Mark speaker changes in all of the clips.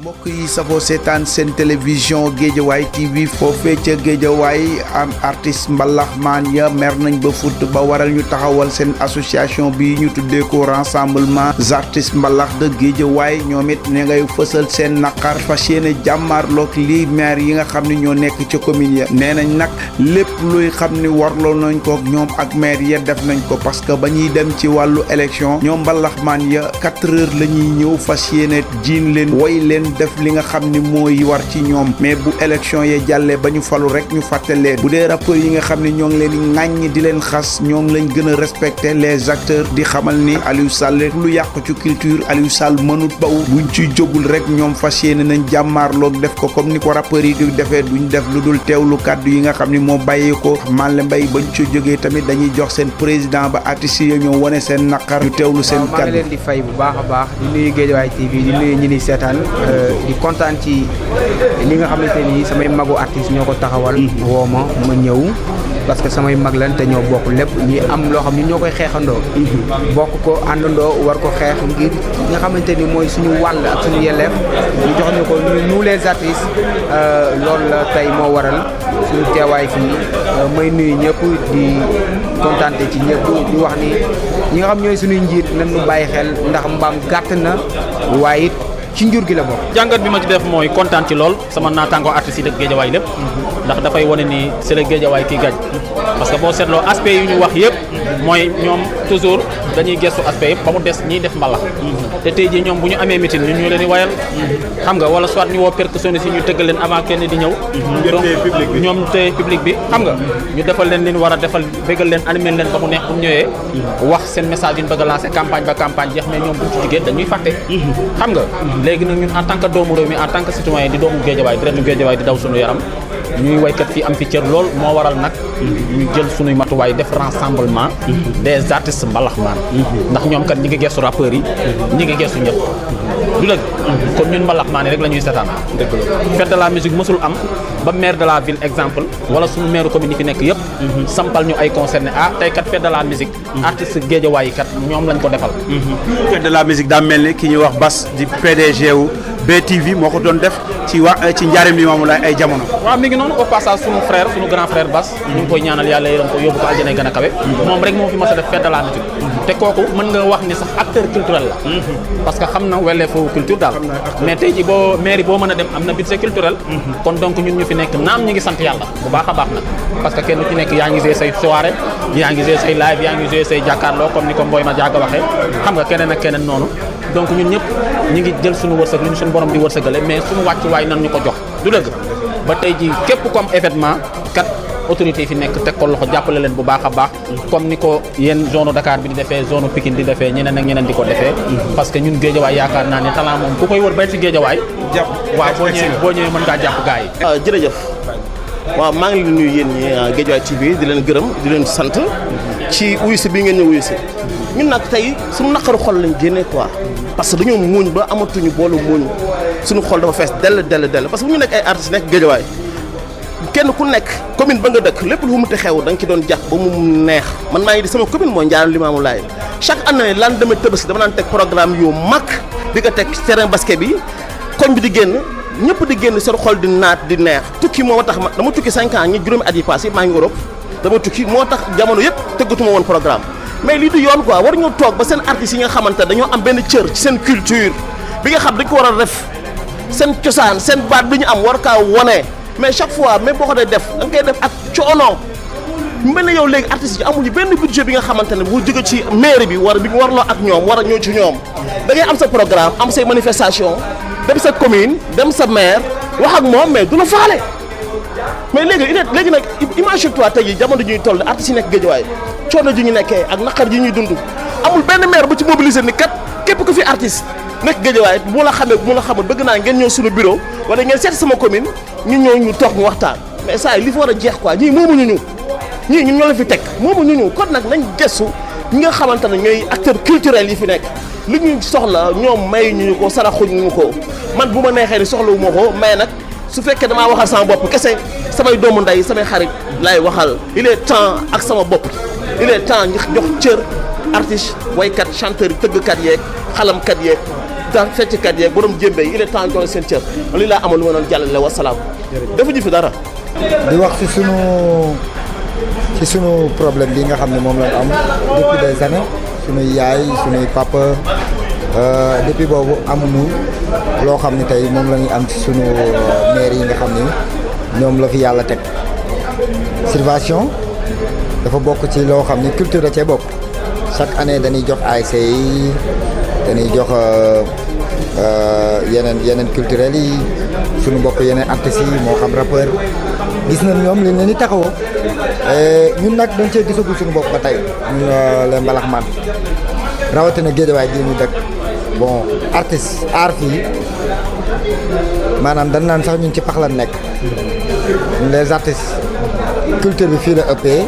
Speaker 1: mbokk yi safoo seetaan seen télévision Guédiawaye TV foofee ca Guédiawaye am artiste mbalaxmaan ya mer nañ ba futt ba waral ñu taxawal seen association bi ñu tuddee ko rassemblement artistes mbalax de Guédiawaye ñoom it ne ngay fësal seen naqar fas yéene jàmmaarloog lii maire yi nga xam ne ñoo nekk ca commune ya nee nañ nag lépp luy xam ni warloo nañ ko ñoom ak maire ya def nañ ko parce que ba ñuy dem ci wàllu élection ñoom mbalaxmaan ya 4 heures la ñuy ñëw fas yéene jiin leen woy leen def li nga xam ni mooy war ci ñoom mais bu élection yee jàllee ba ñu falu rek ñu fàtte leen bu dee rappeurs yi nga xam ne ñoo ngi leen di ŋàññ di leen xas ñoo ngi lañ gën a respecter les acteurs di xamal ni Aliou Sall lu yàq ci culture Aliou Sall mënut baw buñ ciy jógul rek ñoom fas yéene nañ jàmmaarloog def ko comme ni ko rappeurs yi di defee duñ def lu dul teewlu kàddu yi nga xam ni moo bàyyee ko Malle Mbaye bañ ci jógee tamit dañuy jox seen président ba artistes yi ñoo wane seen naqar ñu teewlu seen kàddu.
Speaker 2: maa ngi leen di fay bu baax a baax di nuyu Guédiawaye TV di nuyu ñi ni seetaan di kontaan ci li nga xamante ni samay magu artiste ñoo ko taxawal woo ma ñëw parce que samay mag lan te ñoo bokk lépp ñi am loo xam ni ñoo koy xeexandoo bokk ko àndandoo war ko xeex ngir nga xamante ni mooy suñu wàll ak suñu yelleef ñu jox ñu ko nous les artistes loolu la tey moo waral suñu teewaay fii may nuyu ñëpp di kontaante ci ñëpp di wax ni ñi nga xam ñooy suñuy njiit nañ ñu bàyyi xel ndax mbaam gàtt na waaye it ci njur gi la bokk.
Speaker 3: jàngat bi ma ci def mooy kontaan ci lool sama naataango artistes yi dëkk Guédiawaye lépp ndax dafay wane ni c'est le Guédiawaye qui gagne parce que boo seetloo aspect yu ñu wax yëpp mooy ñoom toujours dañuy gestu aspect yëpp ba mu des ñiy def mbalax te tey jii ñoom bu ñu amee meeting ñun ñoo leen di wayal xam nga wala soit ñu woo percussionniste yi ñu tëggal leen avant kenn di ñëw donc ñoom te public bi xam nga ñu defal leen li ñu war a defal bégal leen animer leen ba mu neex bu ñu ñëwee wax seen message yi ñu bëgg a lancer campagne ba campagne jeex mais ñoom bu ñu ci jigéen dañuy fàtte xam nga léegi nag ñun en tant que doomu réew mi en tant que citoyen di doomu Guédiawaye di reenu Guédiawaye di daw suñu yaram ñuy waykat fii am fi cër lool moo waral nag ñu jël suñuy matuwaay def rassemblement des artistes mbalaxmaan ndax ñoom kat ñi ngi gestu rappeurs yi ñi ngi gestu ñëpp du dëgg kon ñun mbalaxmaan yi rek la ñuy seetaan fête de la musique mësul am ba maire de la ville exemple wala suñu maire commune yi fi nekk yëpp sampal ñu ay concerné tey kat fête de la musique artiste Guédiawaye yi kat ñoom lañ ko defal
Speaker 4: fête de la musique daa mel ni ki ñuy wax Bass di PDG wu BTV moo ko doon def ci njaareem li maamu laay ay jamono.
Speaker 3: waaw mi ngi noonu au passage sunu frère sunu grand frère Bass ñu ngi koy ñaanal yàlla yërëm ko yóbbu ko aljana gën a kawe moom rek moo fi mas a def fête de la musique te kooku mën nga wax ni sax acteur culturel la parce que xam na welleefu culture daal mais tey ji boo mairie boo mën a dem am na budget culturel kon donc ñun ñu fi nekk naam ñi ngi sant yàlla bu baax a baax nag parce que kenn ci nekk yaa ngi jouer say soirée yaa ngi jouer say live yaa ngi jouer say jàkkaarloo comme ni ko Mboy ma jàgga waxee xam nga keneen ak keneen noonu donc ñun ñëpp ñi ngi jël suñu wërsëg li ñu suñu borom di wërsëgale mais suñu wàccuwaay nan ñu ko jox du dëgg ba tey ji képp comme événement kat autorité yi fi nekk teg ko loxo jàppale leen bu baax a baax comme ni ko yéen zone Dakar bi di defee zone Pikine di defee ñeneen ak ñeneen di ko defee parce que ñun Guédiawaye yaakaar naa ne talent moom ku koy wër bay ci Guédiawaye waaw boo ñëwee mën ngaa jàpp gars yi
Speaker 5: jërëjëf waaw maa ngi leen nuyu yéen ñi Guédiawaye TV di leen gërëm di leen sant ci wuyu si bii ngeen ñu wuyu si ñun nag tey suñu naqaru xol lañ génne quoi parce que dañoo muuñ ba amatuñu boolu muuñ suñu xol dafa fees dell parce que bu ñu nekk ay artistes nekk Guédiawaye kenn ku nekk commune ba nga dëkk lépp lu mu mënti xew da nga ci doon jàpp ba mu neex man maa ngi di sama commune mooy Ndiarème Limamoulaye chaque année lan demee Tabaski dama naan teg programme yu mag di ko teg terrain basket bi koñ bi di génn ñëpp di génn seen xol di naat di neex tukki moo tax dama tukki 5 ans ñi juróomi at yi passé maa ngi Europe dama tukki moo tax jamono yëpp tëggatuma woon programme mais lii du yoon quoi war ñu toog ba seen artistes yi nga xamante dañoo am benn cër ci seen culture bi nga xam dañ ko war a def seen cosaan seen baat bi ñu am war kaa wone mais chaque fois même boo ko dee def da nga koy def ak coono mel na yow léegi artistes yi amuñu benn budget bi nga xamante ne bu jóge ci mairie bi bi ñu warloo ak ñoom war a ñëw ci ñoom da ngay am sa programme am say manifestation dem sa commune dem sa maire wax ak moom mais du la faale mais léegi nag imagine toi tey jii jamono ji ñuy toll artistes yi nekk Guédiawaye coono ji ñu nekkee ak naqar ji ñuy dund amul benn maire bu ci mobiliser ni kat képp ku fi artiste nekk Guédiawaye bu ma la xamee bu ma la xamul bëgg naa ngeen ñëw suñu bureau wala ngeen seet sama commune ñun ñoo ñu toog ñu waxtaan mais saa yi li fa war a jeex quoi ñii moomuñu ñu ñii ñun ñoo la fi teg moomuñu ñu kon nag nañ gëstu ñi nga xamante ne ñooy acteurs culturels yi fi nekk li ñu soxla ñoom may ñu ko saraxuñu ko man bu ma neexee ni soxlawu ma ko mais nag su fekkee damaa waxal sama bopp kese samay doomu ndey samay xarit laay waxal il est temps ak sama bopp il est temps ñu jox cër artiste waykat chanteur tëggkat yeeg xalamkat yeeg fecckat yeeg borom jémbe yi il est temps ñu seen cër li laa amoon lu ma doon jàllale wa salaam. dafa ji fi dara.
Speaker 6: di wax ci sunu problème bi nga xam ne moom lañ am depuis des années sunuy yaay sunuy papa depuis boobu amuñu loo xam ne tey moom la ñuy am ci sunu maire yi nga xam ni ñoom la fi yàlla teg subvention dafa bokk ci loo xam ni culture da cee bokk chaque année dañuy jox ASC yi dañuy jox yeneen culturel yi suñu mbokk yeneen artistes yi moo xam rappeur gis nañ ñoom li leen di taxawoo ñun nag dañ cee gisagul suñu bopp ba tey ñu les mbalaxmaan rawatina Géejawaay gi ñu dëkk bon artiste art fii maanaam dañ naan sax ñun ci pax lan nekk les artistes culture bi fii la ëppee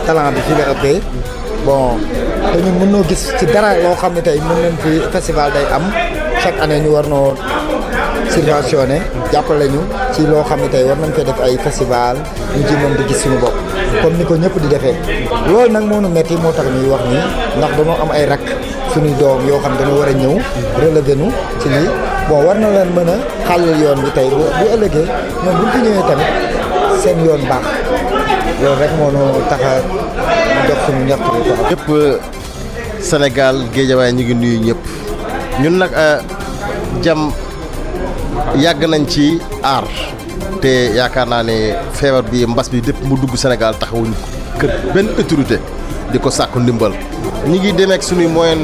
Speaker 6: talent bi fii la ëppee bon te ñun mën noo gis ci dara loo xam ne tey mën nañ fi festival day am chaque année ñu war noo subventionné jàppale ñu ci loo xam ne tey war nañ fee def ay festival ñu ci mën di gis suñu bopp comme ni ko ñëpp di defee loolu nag moo nu metti moo tax ñuy wax nii ndax dañoo am ay rak suñuy doom yoo xam dañoo war a ñëw relever nu ci lii bon war na leen mën a xàllal yoon bi tey bu ëllëgee ñoom buñ fi ñëwee tamit seen yoon baax loolu rek moo nu tax a jox suñu ñaxtu bi quoi.
Speaker 7: ñëpp Sénégal Géejawaay ñu ngi nuyu ñëpp ñun nag jam yàgg nañ ci aar te yaakaar naa ne feebar bi mbas bi dépp mu dugg Sénégal taxawuñ kër benn autorité di ko sàkku ndimbal ñi ngi demeek suñuy moyen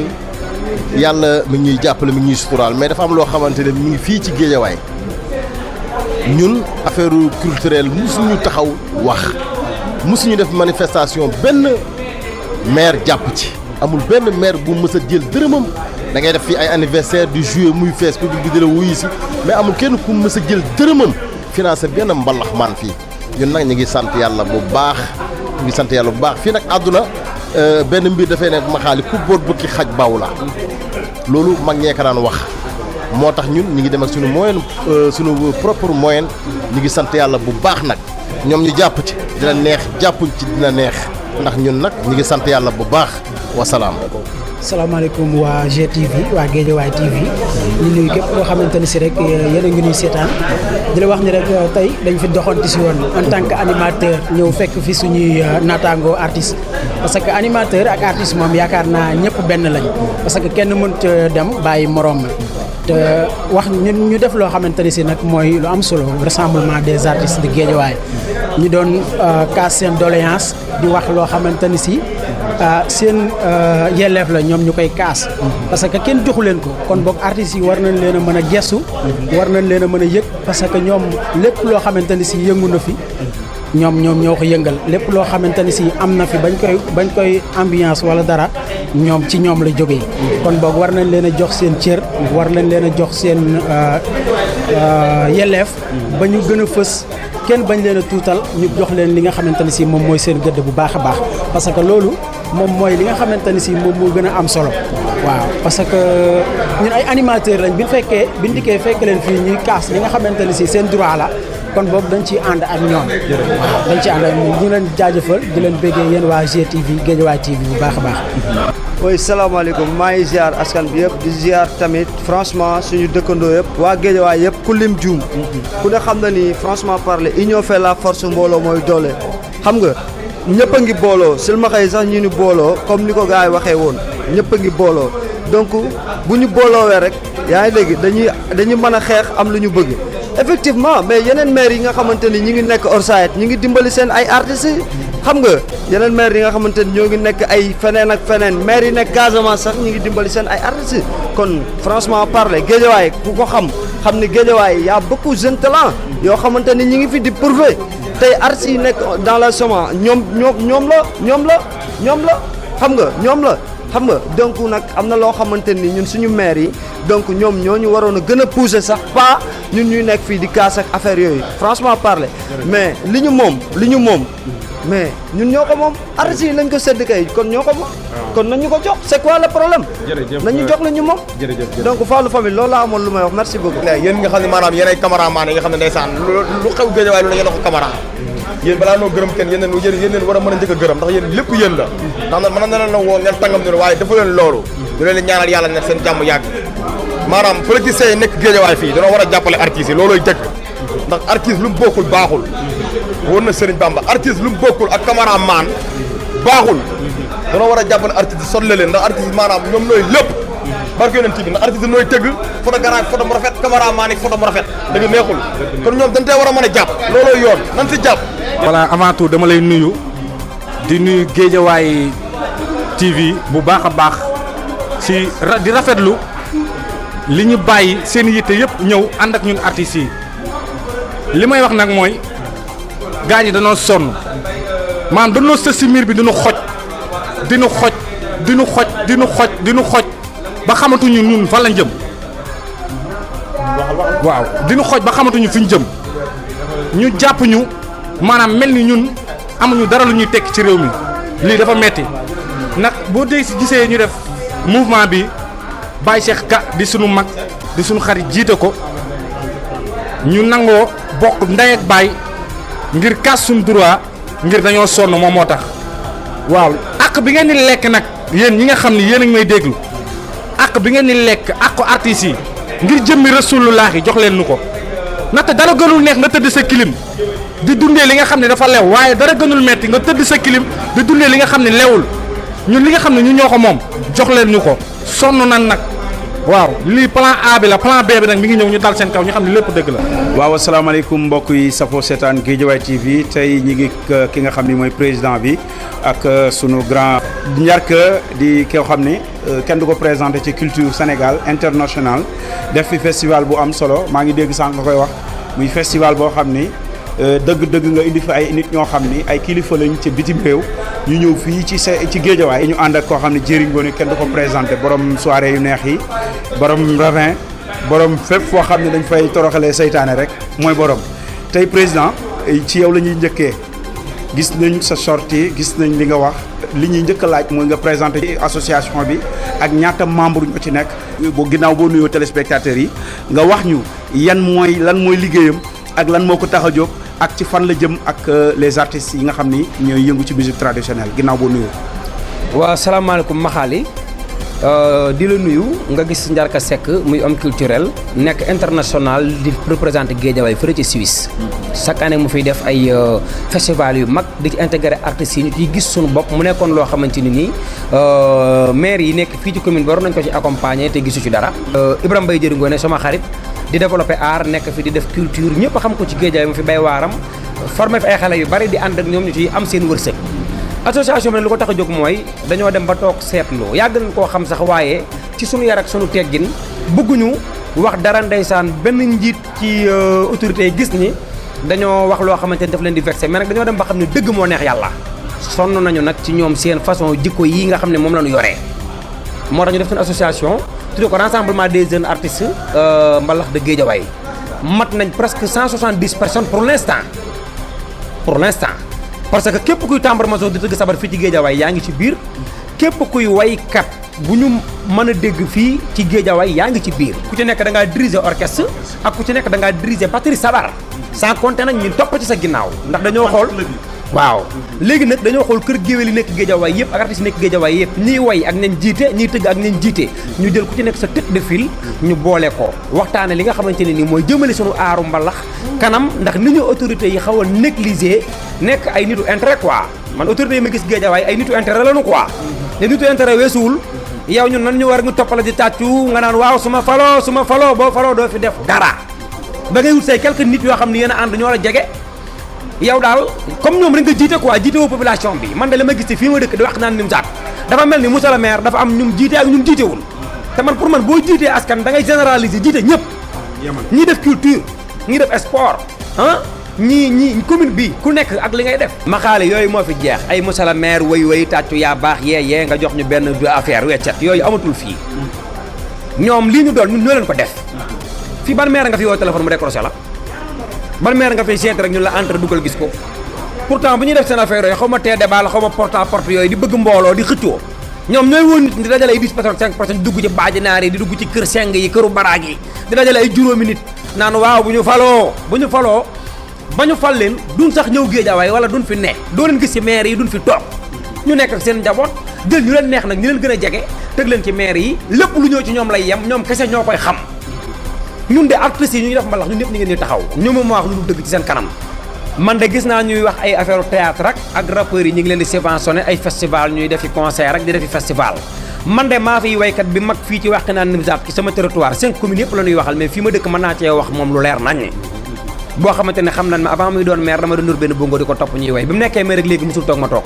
Speaker 7: yàlla mi ñuy jàppale mi ñuy suturaal mais dafa am loo xamante ne mi ngi fii ci Géejawaay ñun affaire culturelle musuñu taxaw wax musuñu def manifestation benn maire jàpp ci amul benn maire bu mës a jël dërëmam da ngay def fii ay anniversaire du juillet muy fees public bi di la wuyu si mais amul kenn ku mës a jël dërëmam financé benn mbalax man fii ñun nag ñu ngi sant yàlla bu baax ñu ngi sant yàlla bu baax fii nag àdduna benn mbir dafay ne ma xaali ku boot bukki xaj baaw la loolu mag ñee ko daan wax moo tax ñun ñu ngi dem ak suñu moyen suñu propre moyen ñu ngi sant yàlla bu baax nag ñoom ñu jàpp ci dina neex jàppuñ ci dina neex ndax ñun nag ñu ngi sant yàlla bu baax wasalaam.
Speaker 8: salaamaaleykum waa GTV waa Géejawaay TV ñu nuyu képp koo xamante ni si rek yéen a ngi ñuy seetaan di la wax ni rek tey dañ fi doxanti si woon en tant que animateur ñëw fekk fi suñuy naataango artiste parce que animateur ak artiste moom yaakaar naa ñëpp benn lañ parce que kenn mënut dem bàyyi morom te wax ñun ñu def loo xamante ni si nag mooy lu am solo rassemblement des artistes de Géejawaay ñu doon kaas seen doléance di wax loo xamante ni si seen yelleef la ñoom ñu koy kaas parce que kenn joxu leen ko kon boog artistes yi war nañ leen a mën a gestu war nañ leen a mën a yëg parce que ñoom lépp loo xamante ni si yëngu na fi ñoom ñoo ko yëngal lépp loo xamante ni si am na fi bañ koy ambiance wala dara ñoom ci ñoom la jógee kon boog war nañ leen a jox seen cër war nañ leen a jox seen yelleef ba ñu gën a fës kenn bañ leen a tuutal ñu jox leen li nga xamante ni si moom mooy seen gëdd bu baax a baax parce que loolu moom mooy li nga xamante ni si moom moo gën a am solo waaw parce que ñun ay animateurs lañ bi ñu dikkee fekk leen fii ñuy kaas li nga xamante ni si seen droit la kon boobu dañ ciy ànd ak ñoom waaw dañ ci ànd ak ñoom ñu leen jaajëfal di leen béggee yéen waa GTV Géejawaay TV bu baax a baax.
Speaker 9: oui salaamaaleykum maa ngi ziar askan bi yëpp di ziar tamit franchement suñu dëkkandoo yëpp waa Géejawaay yëpp ku lim juum ku ne xam na ni franchement parler union fait la force mbooloo mooy doole xam nga ñëpp a ngi booloo silmaxa yi sax ñu ni booloo comme ni ko gars yi waxee woon ñëpp a ngi booloo donc bu ñu booloowee rek yaa ngi dégg dañuy mën a xeex am lu ñu bëgg effectivement mais yeneen maire yi nga xamante ni ñi ngi nekk Orsayet ñi ngi dimbali seen ay artistes xam nga yeneen maire yi nga xamante ni ñoo ngi nekk ay feneen ak feneen maire yi nekk Casamance sax ñi ngi dimbali seen ay artistes kon franchement parler Géejawaay ku ko xam ni Géejawaay y a beaucoup de jeunes talents yoo xamante ni ñi ngi fi di prouver tey artistes yi nekk dans la semence ñoom la xam nga donc nag am na loo xamante ni ñun suñu maire yi donc ñoom ñoo ñu waroon a gën a pousser sax pas ñun ñuy nekk fii di kaas ak affaire yooyu franchement parler mais li ñu moom mais ñun ñoo ko moom artistes yi lañ ko sedd kay kon ñoo ko moom kon nañu ko jox c'est quoi le problème nañu jox la ñu moom donc Fallou famille loolu laa amoon lu may wax merci beaucoup
Speaker 10: yéen nga xam ne maanaam yéen ay cameraman yi nga xam ne ndeysaan lu xew Géejawaay lu la ngeen wax camara yéen balaa noo gërëm kenn yéen leen war a mën a njëkk a gërëm ndax yéen lépp yéen la ndax nag mën na leen woo ngeen tàngam ne waaye dafa leen loolu du leen ñaanal yàlla ne seen jàmm yàgg maanaam politiciens yi nekk Géejawaay fii dañoo war a jàppale artistes yi loolooy dëgg ndax artiste lu mu bokkul baaxul wóor na Serigne Bamba artiste lu mu bokkul ak cameraman baaxul dañoo war a jàppale artistes yi sotle leen ndax artistes yi maanaam ñoom nooy lépp barke yonent bi ndax artiste nooy tëgg photographe photo mu rafet cameraman yi photo mu rafet dëgg neexul kon ñoom dañ tey war a mën a jàpp loolooy yoon nan si jàpp
Speaker 4: voilà avant tout dama lay nuyu di nuyu Géejawaay TV bu baax a baax si di rafetlu li ñu bàyyi seen yitte yëpp ñëw ànd ak ñun artistes yi li may wax nag mooy gaañ yi dañoo sonn maanaam dañoo sës si miir bi diñu xoj diñu xoj ba xamatuñu ñun fan lañ jëm waaw diñu xoj ba xamatuñu fi ñu jëm ñu jàpp ñu maanaam mel ni ñun amuñu dara lu ñuy tekki ci réew mi lii dafa metti nag boo dee si gisee ñu def mouvement bi Baye Cheikh Ka di sunu mag di sunu xarit jiite ko ñu nangoo bokk ndey ak baay ngir kaas suñu droit ngir dañoo sonn moom moo tax waaw àq bi ngeen di lekk nag yéen ñi nga xam ni yéen a ngi may déglu àq bi ngeen di lekk àqu artistes yi ngir jëmmi Rasulullaahi jox leen nu ko ndaxte dara gënul neex nga tëdd sa kilim di dundee li nga xam ne dafa lew waaye dara gënul metti nga tëdd sa kilim di dundee li nga xam ne lewul ñun li nga xam ne ñu ñoo ko moom jox leen ñu ko sonn nan nag waaw lii plan A bi la plan B bi nag mi ngi ñëw ñu dal seen kaw ñu xam ne lépp dëgg la.
Speaker 1: waaw asalaamaaleykum mbokk yi safoo seetaan Guédiawaye TV tey ñi ngi ki nga xam ni mooy président bi ak sunu grand Njarka di koo xam ni kenn du ko présenté ci culture Sénégal international def fi festival bu am solo maa ngi dégg sànq nga koy wax muy festival boo xam ni dëgg-dëgg nga indi fi ay nit ñoo xam ni ay kilifa lañ ci bitim réew ñu ñëw fii ci Guédiawaye ñu ànd ak koo xam ne Jëriñ Ngoone kenn du ko présenté borom soirée yu neex yi borom ravin borom fépp foo xam ne dañ fay toroxalee seytaane rek mooy borom tey président ci yow la ñuy njëkkee gis nañ sa sortie gis nañ li nga wax li ñuy njëkk a laaj mooy nga présenté association bi ak ñaata membre ñoo ci nekk boo ginnaaw boo nuyoo téléspectateurs yi nga wax ñu lan mooy liggéeyam ak lan moo ko tax a jóg ak ci fan la jëm ak les artistes yi nga xam ni ñooy yëngu ci musique traditionnelle ginnaaw boo nuyoo.
Speaker 11: waaw salaamaaleykum Maxaali di la nuyu nga gis Njarka Seck muy homme culturel nekk international di représenté Guédiawaye fële ci Suisse. chaque année mu fiy def ay festival yu mag di ci intégré artistes yi ñu ciy gis suñu bopp mu nekkoon loo xamante ni nii maire yi nekk fii ci commune bi war nañ ko ci accompagner te gisu ci dara. Ibrahima Mbaye Jëriñ Ngoone sama xarit. di développer art nekk fi di def culture ñëpp xam ko ci Guédiawaye mu fi bay waaram formé fi ay xale yu bari di ànd ak ñoom ñu ciy am seen wërsëg association bi nag lu ko tax a jóg mooy dañoo dem ba toog seetlu yàgg nañ koo xam sax waaye ci sunu yar ak sunu teggin bëgguñu wax dara ndeysaan benn njiit ci autorité yi gis ni dañoo wax loo xamante ni daf leen di vexé mais nag dañoo dem ba xam ne dëgg moo neex yàlla sonn nañu nag ci ñoom seen façon jikko yi nga xam ne moom la ñu yoree moo tax ñu def seen association tuddee ko rassemblement des jeunes artistes mbalax de Guédiawaye mat nañ presque 170 personnes pour l'instant parce que képp kuy tambour major di tëgg sabar fii ci Guédiawaye yaa ngi ci biir képp kuy waykat bu ñu mën a dégg fii ci Guédiawaye yaa ngi ci biir ku ci nekk da ngaa diriger orchestre ak ku ci nekk da ngaa diriger batterie sabar sans compter nag ñu topp ci sa ginnaaw ndax dañoo xool waaw léegi nag dañoo xool kër géwél yi nekk Guédiawaye yëpp ak artistes yi nekk Guédiawaye yëpp ñiy way ak nañ jiite ñiy tëgg ak nañ jiite ñu jël ku ci nekk sa tête de file ñu boole ko waxtaane li nga xamante ne nii mooy jëmale sunu aaru mbalax kanam ndax ni ñu autorités yi xaw a négliger nekk ay nitu intérêt quoi man autorités yi ma gis Guédiawaye ay nitu intérêt lañu quoi te nitu intérêt weesuwul yow ñun nan ñu war nga toppala di tàccu nga naan waaw su ma faloo boo faloo doo fi def dara ba ngay wut say quelques nit yoo xam ne yéen a ànd ñoo la jege yow daal comme ñoom rek nga jiite quoi jiite woo population bi man de la ma gis ci fii ma dëkk di wax naan nim saat dafa mel ni monsieur le maire dafa am ñum jiite ak ñum jiitewul te man pour man boo jiitee askan da ngay généraliser jiite ñëpp ñii def culture ñii def sport ñii commune bi ku nekk ak li ngay def maxaale yooyu moo fi jeex ay monsieur le maire way tàccu yaa baax yee nga jox ñu benn affaire weccet yooyu amatul fii ñoom lii ñu doon ñun ñoo leen ko def fii ban maire nga fi woo téléphone mu décroché la ban maire nga fay seet rek ñu la entre dugal gis ko pourtant bu ñuy def seen affaire yooyu xaw ma tee débat la xaw ma porte à porte yooyu di bëgg mbooloo di xëccoo ñoom ñooy woon nit di dajale ay 10 personnes 5 personnes di dugg ci baaji naar yi di dugg ci kër seng yi këru baraag yi di dajale ay juróomi nit naan waaw bu ñu faloo ba ñu fal leen duñ sax ñëw Géejawaay wala duñ fi nekk doo leen gis ci maire yi duñ fi toog ñu nekk ak seen njaboot jël ñu leen neex nag ñu leen gën a jege teg leen ci maire yi lépp lu ñëw ci ñoom lay yem ñoom kese ñoo koy xam ñun de artistes yi ñuy def mbalax ñun ñëpp ñu ngeen di taxaw ñoom ma wax lu dul dëgg ci seen kanam man de gis naa ñuy wax ay affaire théâtre ak rappeurs yi ñu ngi leen di subventionné ay festival ñuy defi concert ak di defi festival man de maa fiy waykat bi mag fii ci Wakhinane Nimzatt ci sama territoire 5 communes yëpp la ñuy waxal mais fii ma dëkk mën naa cee wax moom lu leer nañ boo xamante ne xam nañ ma avant muy doon maire dama doon nur benn bongo di ko topp ñuy way bi mu nekkee maire rek léegi musul toog ma toog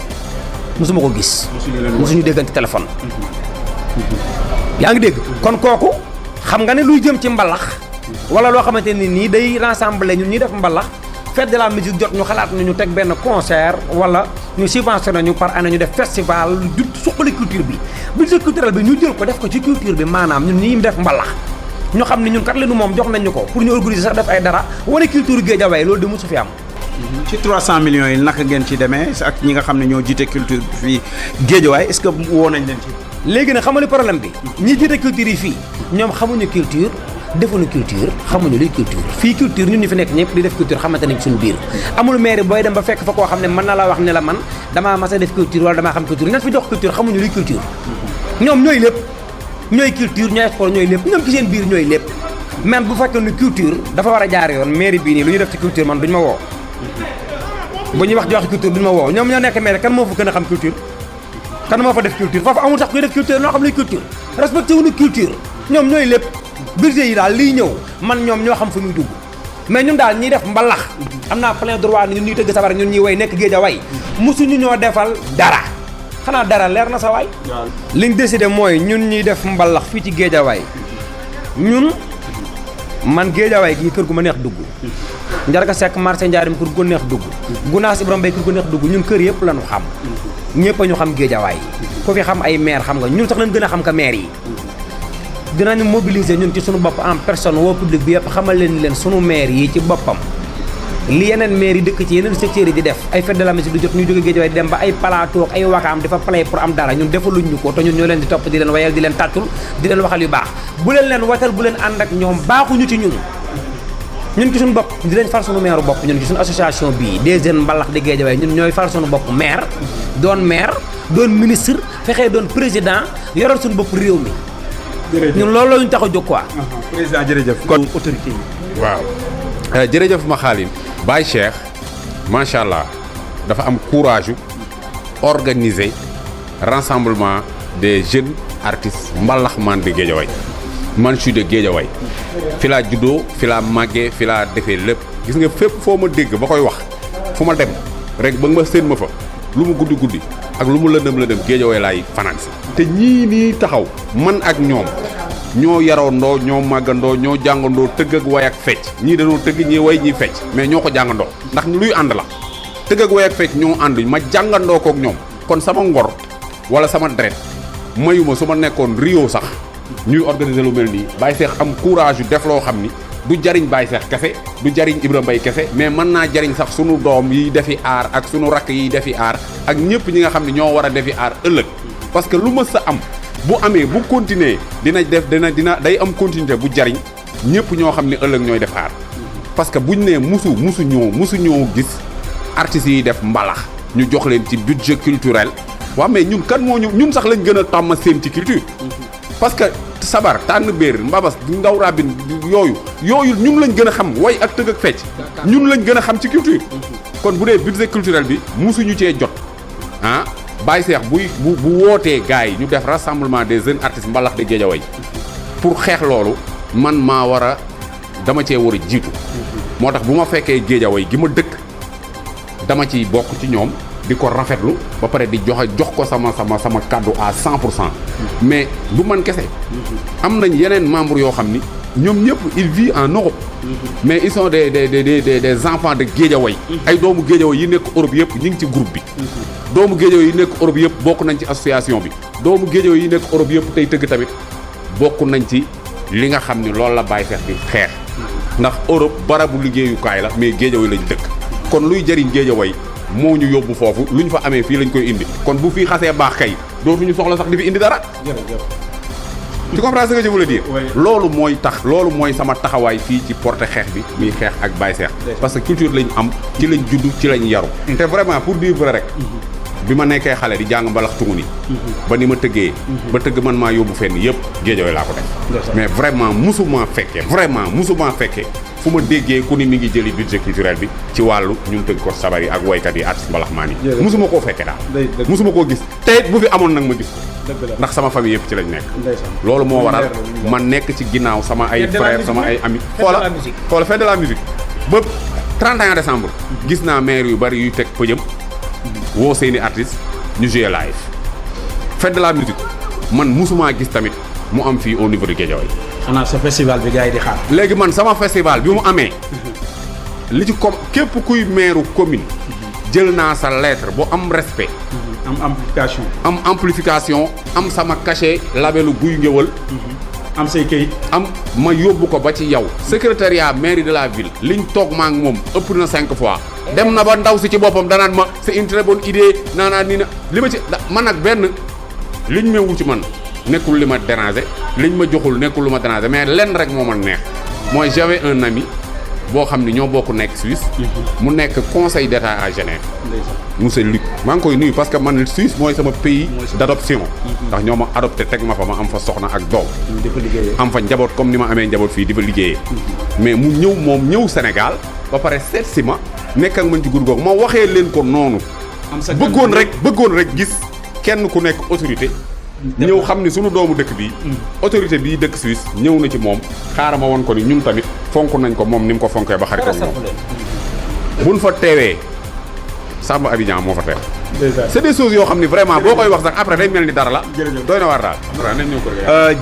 Speaker 11: musuma ko gis musuñu déggante téléphone yaa ngi dégg kon kooku xam nga ne luy jëm ci mbalax wala loo xamante ne nii day rassembler ñun ñuy def mbalax fête de la musique jot ñu xalaat ñu teg benn concert wala ñu subventionné ñu par année ñu def festival du suqali culture bi budget culturel bi ñu jël ko def ko ci culture bi maanaam ñun ñi def mbalax ñu xam ne ñun kat leenu moom jox nañ ñu ko pour ñu organiser sax def ay dara wane culture Guédiawaye loolu de mosu fi am.
Speaker 1: ci 300 millions yi naka ngeen ci demee ak ñi nga xam ne ñoo jiite culture fii Guédiawaye est-ce que woo nañ leen ci.
Speaker 11: léegi nag xamali problème bi ñi jiite culture yi fii ñoom xamuñu culture defuñu culture xamuñu luy culture fii culture ñun ñu fi nekk ñëpp di def culture xamante nañ suñu biir amul maire booy dem ba fekk fa koo xam ne mën na la wax ne la man damaa mas a def culture wala damaa xam culture ñan fi dox culture xamuñu luy culture ñoom ñooy lépp ñooy culture ñooy sport ñooy lépp ñoom ci seen biir ñooy lépp même bu fekkee ni culture dafa war a jaar yoon mairie bii nii lu ñu def ci culture man duñ ma woo bu ñuy wax joxe culture duñ ma woo ñoom ñoo nekk maire kan moo fa gën a xam culture kan moo fa def culture foofu amul sax kuy def culture noo xam luy culture respecté wuñu culture ñoom ñooy lépp budget yi daal liy ñëw man ñoom ñoo xam fu muy dugg mais ñun daal ñiy def mbalax am naa plein droit ñun ñuy tëgg sabar ñun ñuy way nekk Guédiawaye musuñu ñoo defal dara xanaa dara leer na sa waay liñ décidé mooy ñun ñuy def mbalax fii ci Guédiawaye ñun man Guédiawaye gii kër gu ma neex dugg Njarga Seck marché Njaarim kër gu neex dugg Gunaas Ibrahima Mbaye kër gu neex dugg ñun kër yëpp lañu xam ñëpp a ñu xam Guédiawaye ku fi xam ay maire xam nga ñun sax nañ gën a xam ka maire yi dinañu mobiliser ñun ci suñu bopp en personne woo public bi yëpp xamal leen sunu maire yi ci boppam li yeneen maire yi dëkk ci yeneen secteurs yi di def ay fête de la musique du jot ñu jóge Guédiawaye dem ba ay plateau ak ay wakaam dafa play pour am dara ñun defaluñ ñu ko te ñun ñoo leen di topp di leen wayal di leen tàccul di leen waxal yu baax bu leen watal bu leen ànd ak ñoom baaxuñu ci ñun ci suñu bopp di leen far suñu maire bopp ñun ci suñu association bii des jeunes mbalax di Guédiawaye ñun ñooy far suñu bopp maire doon ministre fexee doon président yoral suñu bopp réew mi ñun loolu la ñu tax a jóg quoi.
Speaker 1: président jërëjëf kon autorité yi.
Speaker 12: waaw jërëjëf ma xaalin Baye Cheikh macha allah dafa am courage organiser rassemblement des jeunes artistes mbalaxmaan de Guédiawaye man je suis de Guédiawaye fi laa juddoo fi laa màggee fi laa defee lépp gis nga fépp foo ma dégg ba koy wax fu ma dem rek ba nga ma séen ma fa lu mu guddi guddi ak lu mu lëndëm Guédiawaye laay fanaan si te ñii nii taxaw man ak ñoom ñoo yaroondoo ñoo màggandoo ñoo jàngandoo tëgg ak way ak fecc ñii dañoo tëgg ñii way ñii fecc mais ñoo ko jàngandoo ndax luy ànd la tëgg ak way ak fecc ñoo ànd ma jàngandoo kook ñoom kon sama ngor wala sama deret mayuma su ma nekkoon Rio sax ñuy organiser lu mel nii Baye Cheikh am courage yu def loo xam ni du jariñ Baye Cheikh kese du jariñ Ibrahima Mbaye kese mais mën naa jariñ sax sunu doom yiy defi aar ak sunu rakk yiy defi aar ak ñëpp ñi nga xam ne ñoo war a defi aar ëllëg parce que lu ma sa am bu amee bu continuer dina day am continuité bu jariñ ñëpp ñoo xam ne ëllëg ñooy def aar parce que buñ nee musu ñoo gis artistes yi def mbalax ñu jox leen ci budget culturel waaw mais ñun kan moo ñun sax lañ gën a tàmm seen ci culture parce que sabar tànn béer mbabas ngaw rabin yooyu ñun lañ gën a xam way ak tëgg ak fecc ñun lañ gën a xam ci culture kon bu dee budget culturel bi musuñu cee jot ah Baye Cheikh bu wootee gars yi ñu def rassemblement des jeunes artistes mbalax de Guédiawaye pour xeex loolu man dama cee war a jiitu moo tax bu ma fekkee Guédiawaye gi ma dëkk dama ciy bokk ci ñoom di ko rafetlu ba pare di jox ko sama kàddu à 100% mais du man kese am nañ yeneen membres yoo xam ni ñoom ñëpp ils vivent en Europe mais ils sont des enfants de Guédiawaye ay doomu Guédiawaye yi nekk Europe yëpp ñu ngi ci groupe bi doomu Guédiawaye yi nekk Europe yëpp bokk nañ ci association bi doomu Guédiawaye yi nekk Europe yëpp tey tëgg tamit bokk nañ ci li nga xam ni loolu la Baye Cheikh di xeex ndax Europe barabu liggéeyukaay la mais Guédiawaye lañ dëkk kon luy jëriñ Guédiawaye moo ñu yóbbu foofu lu ñu fa amee fii lañ koy indi kon bu fii xasee baax kay dootuñu soxla sax di fi indi dara. tu comprends ce que je veux dire. loolu mooy sama taxawaay fii ci porte xeex bi muy xeex ak Baye Cheikh parce que culture lañ am ci lañ judd ci lañ yaru te vraiment pour dire vrai rek bi ma nekkee xale di jàng mbalax tungu ni ba ni ma tëggee ba tëgg man maa yóbbu fenn yëpp Guédiawaye laa ko def mais vraiment musuma fekkee fu ma déggee ku ni mi ngi jëli budget culturel bi ci wàllu ñun tëgg ko sabar yi ak woykat yi artiste mbalax maan yi musuma koo fekkee daal musuma koo gis te bu fi amoon nag ma gis ko ndax sama famille yëpp ci lañ nekk loolu moo waral ma nekk ci ginnaaw sama ay frères sama ay amis xoola fête de la musique ba 31 décembre gis naa maire yu bari yuy teg pëjëm woo seeni artiste ñu jouer live fête de la musique man musuma gis tamit mu am fii au niveau de Guédiawaye
Speaker 11: xanaa sa festival bi gars yi di xaar
Speaker 12: léegi man sama festival bi mu amee li ci comme képp kuy maire commune jël naa sa lettre bu am respect am amplification am sama cachet labelu Guy Ngéwël
Speaker 11: am say këyit
Speaker 12: ma yóbbu ko ba ci yow secrétariat mairie de la ville liñ toog maa ngi moom ëpp na 5 fois dem na ba ndaw si ci boppam danaan ma c'est une très bonne idée naanaan nii na li ma ci man nag benn liñ mewu ci man nekkul li ma déranger liñ ma joxul nekkul lu ma déranger mais lenn rek moo ma neex mooy j'avais un ami boo xam ne ñoo bokk nekk Suisse mu nekk conseil d'état à Genève monsieur Luc maa ngi koy nuyu parce que man Suisse mooy sama pays d'adoption ndax ñoo ma adopté teg ma fa ma am fa soxna ak doom am fa njaboot comme ni ma amee njaboot fii di fa liggéeyee mais mu ñëw moom ñëw Sénégal ba pare seet si ma nekk ak man ci groupe googu ma waxee leen ko noonu bëggoon rek gis kenn ku nekk autorité ñëw xam ni sunu doomu dëkk bi autorité bii dëkk Suisse ñëw na ci moom xaaral ma woon ko ni ñun tamit fonk nañ ko moom ni mu ko fonkee ba xarit ak moom buñ fa teewee Samba Abidjan moo fa teew c'est des choses yoo xam ni vraiment boo koy wax sax après day mel ni dara la doy na war daal nañ ñëw ko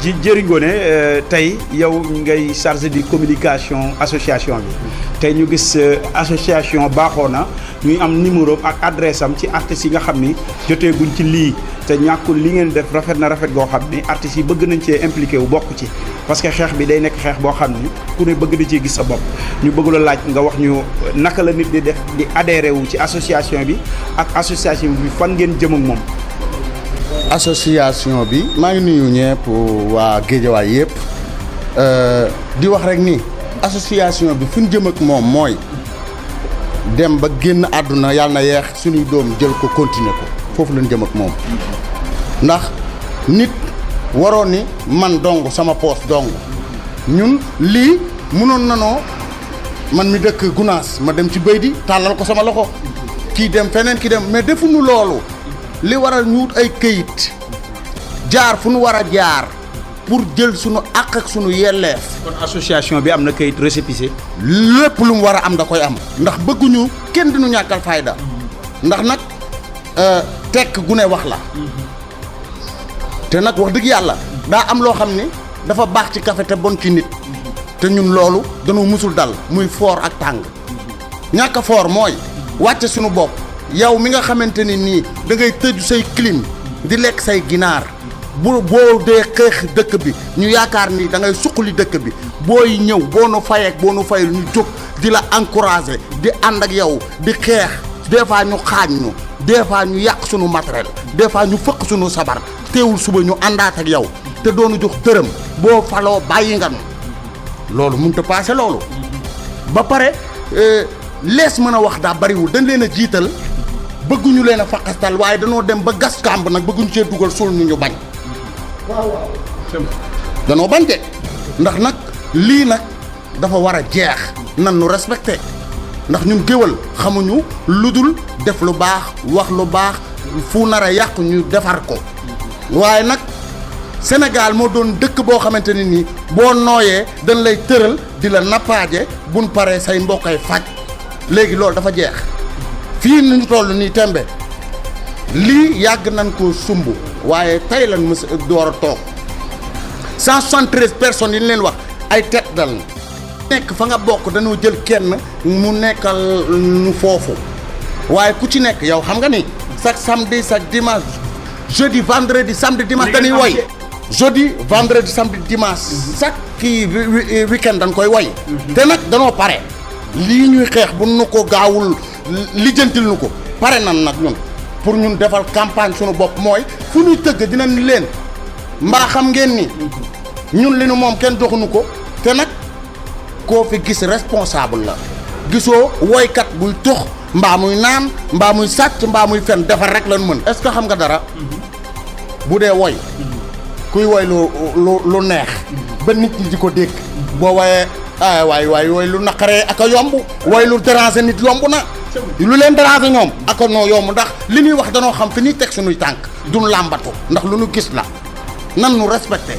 Speaker 1: ji Jëri Ngoné tey yow ngay chargé de communication association bi tey ñu gis association baaxoo na ñuy am numéro ak adresse am ci artistes yi nga xam ni jotee guñ ci lii te ñàkkul li ngeen def rafet na rafet goo xam ni artistes yi bëgg nañ cee impliqué wu bokk ci parce que xeex bi day nekk xeex boo xam ni ku ne bëgg na cee gis sa bopp ñu bëgg la laaj nga wax ñu naka la nit di def di adhéré wu ci association bi ak association bi fan ngeen jëm ak moom.
Speaker 7: association bi maa ngi nuyu ñëpp waa Guédiawaye yëpp di wax rek ni association bi fu ñu jëm ak moom mooy dem ba génn àdduna yàlla na yeex suñuy doom jël ko continuer ko foofu lañ jëm ak moom ndax nit waroon ni man dong sama poos dong ñun lii mënoon nanoo man mi dëkk Gunaas ma dem ci bëy di tàllal ko sama loxo kii dem feneen kii dem mais defuñu loolu li waral ñu wut ay këyit jaar fu nu war a jaar pour jël sunu àq ak sunu yelleef.
Speaker 1: kon association bi am na këyit récépissé.
Speaker 7: lépp lu mu war a am da koy am ndax bëgguñu kenn duñu ñàkkal fayda ndax nag tekk gu ne wax la te nag wax dëgg yàlla daa am loo xam ni dafa baax ci café te bon ci nit te ñun loolu dañoo musul dal muy foor ak tàng ñàkk foor mooy wàcce sunu bopp yow mi nga xamante ni nii da ngay tëju say clim di lekk say ginaar boo dee xeex dëkk bi ñu yaakaar ni da ngay suqali dëkk bi booy ñëw boo nu fayeek boo nu fayul ñu jóg di la encourager di ànd ak yow di xeex des fois ñu xaañ ñu des fois ñu yàq sunu matériel des fois ñu fëkk sunu sabar teewul suba ñu àndaat ak yow te doonu jox dërëm boo faloo bàyyi nga nu loolu mënut a passé loolu ba pare lees mën a wax daa bariwul dañ leen a jiital bëgguñu leen a faqastal waaye danoo dem ba gas kàmb nag bëgguñu cee dugal suul ñu bañ danoo bañ de ndax nag lii nag dafa war a jeex nan nu respecté ndax ñun géwal xamuñu lu dul def lu baax wax lu baax fu nar a yàqu ñu defar ko waaye nag Sénégal moo doon dëkk boo xamante ne nii boo nooyee dañ lay tëral di la nappaaje buñ paree say mbokkay faj léegi loolu dafa jeex fii ñu toll nii tembe lii yàgg nañ ko sumb waaye tey lan mës door a toog 173 personnes yi ñu leen wax ay tête dal nekk fa nga bokk dañoo jël kenn mu nekkal ñu foofu waaye ku ci nekk yow xam nga ni chaque samedi chaque dimanche jeudi vendredi samedi dimanche dañuy woy jeudi vendredi samedi dimanche chaque kii weekend dañ koy woy te nag danoo pare lii ñuy xeex bu nu ko gaawul lijjantil nu ko pare nan nag ñun pour ñun defal campagne suñu bopp mooy fu ñuy tëgg dinañ leen mbaa xam ngeen ni ñun li nu moom kenn joxuñu ko te nag koo fi gis responsable la gisoo woykat buy tux mbaa muy naan mbaa muy sàcc mbaa muy fen defar rek lan mën est-ce que xam nga dara bu dee woy kuy woy lu neex ba nit ñi di ko dégg boo woyee waay woy lu naqaree ak a yomb woy lu déranger nit yomb na lu leen déranger ñoom ak a noo yomb ndax li ñuy wax danoo xam fi ñuy teg suñuy tànk duñ làmbatu ndax lu ñu gis la nan nu respecté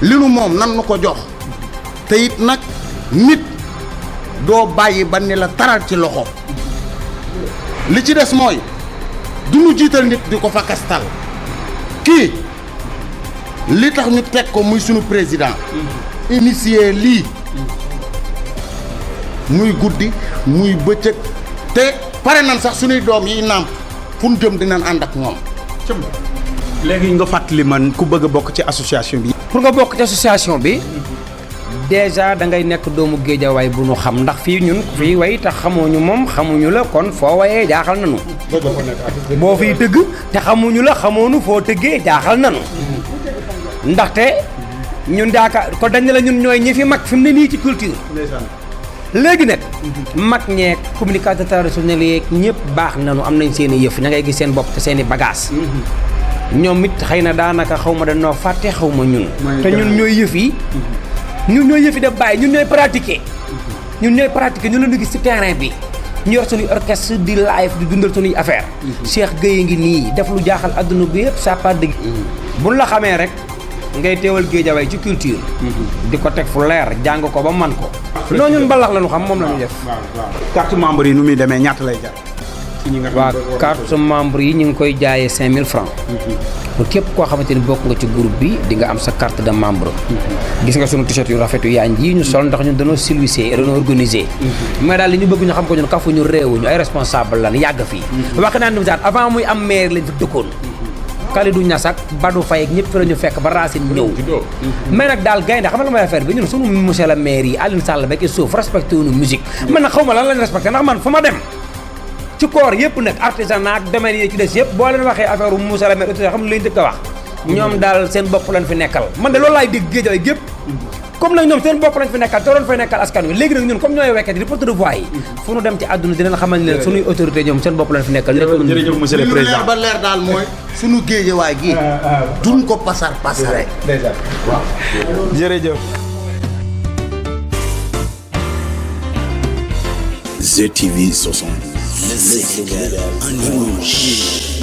Speaker 7: li nu moom nan nu ko jox te it nag nit doo bàyyi ba ni la taral ci loxo li ci des mooy du ñu jiital nit di ko fa kastal kii li tax ñu teg ko muy sunu président initié lii muy guddi muy bëccëg te pare nan sax suñuy doom yi nàmp fu ñu jëm dinañ ànd ak ñoom.
Speaker 1: léegi nga fàttali man ku bëgg a bokk ci association bi.
Speaker 11: pour nga bokk ci association bi déjà da ngay nekk doomu géejawaay bu nu xam ndax fii ñun fii way te xamuñu moom xamuñu la kon foo wayee jaaxal nanu boo fiy tëgg te xamuñu la xamoonu foo tëggee jaaxal nanu ndaxte ñun daaka ko dañ ne la ñun ñooy ñi fi mag fi mu ne nii ci culture léegi nag mag ñeeg communicateur traditionnel yeeg ñëpp baax nanu am nañ seen i yëf ña ngay gis seen bopp te seen i bagage ñoom it xëy na daanaka xaw ma dañoo fàtte xaw ma ñun te ñun ñooy yëf yi ñun ñooy yëfi def bàyyi ñun ñooy pratiquer ñun leen di gis ci terrain bi ñu yor suñuy orchestre di live di dundal suñuy affaire Cheikh Gueye ngi nii def lu jaaxal adduna bi yëpp ça part de buñ la xamee rek ngay teewal Géejawaay ci culture di ko teg fu leer jàng ko ba man ko non ñun mbalax la ñu xam moom la ñu def
Speaker 1: carte membre yi nu muy demee ñaata lay jar
Speaker 11: waaw carte membre yi ñu ngi koy jaayee 5000 francs pour képp koo xamante ni bokk nga ci groupe bi di nga am sa carte de membre gis nga sunu t-shirt yu rafet yu yaa nji ñu sol ndax ñun dañoo civilisé dañoo organisé mais daal li ñu bëgg ñu xam ko ñun kafuñu réewuñu ay responsable lan yàgg fii wax naa ni misaat avant muy am maire lañ fi dëkkoon Kalidou Niass ak Badou Faye ak ñëpp fi la ñu fekk ba Racine ñëw mais nag daal gaynde xam nga la may affaire bi ñun sunu monsieur le maire yi Alioune Sall bekk suuf respecté wuñu musique man nag xaw ma lan lañ respecté ndax man fu ma dem ci koor yëpp nag artisanat ak domaine yi ci des yëpp boo leen waxee affaire u Moussa la maire autorité xam ne lañu dëkk a wax ñoom daal seen bopp lañ fi nekkal man de loolu laay dégg Géejawaay gépp comme nag ñoom seen bopp lañ fi nekkal te doon fay nekkal askan wi léegi nag ñun comme ñooy wekkat di porte de voix yi fu nu dem ci àdduna dinañ xamal ne leen suñuy autorité ñoom seen bopp lañ fi nekkal
Speaker 1: jërëjëf monsieur le président
Speaker 7: leer ba leer daal mooy sunu Géejawaay gi duñ ko pasare
Speaker 1: waaw jërëjëf
Speaker 13: GTV 60 le Sénégal en image.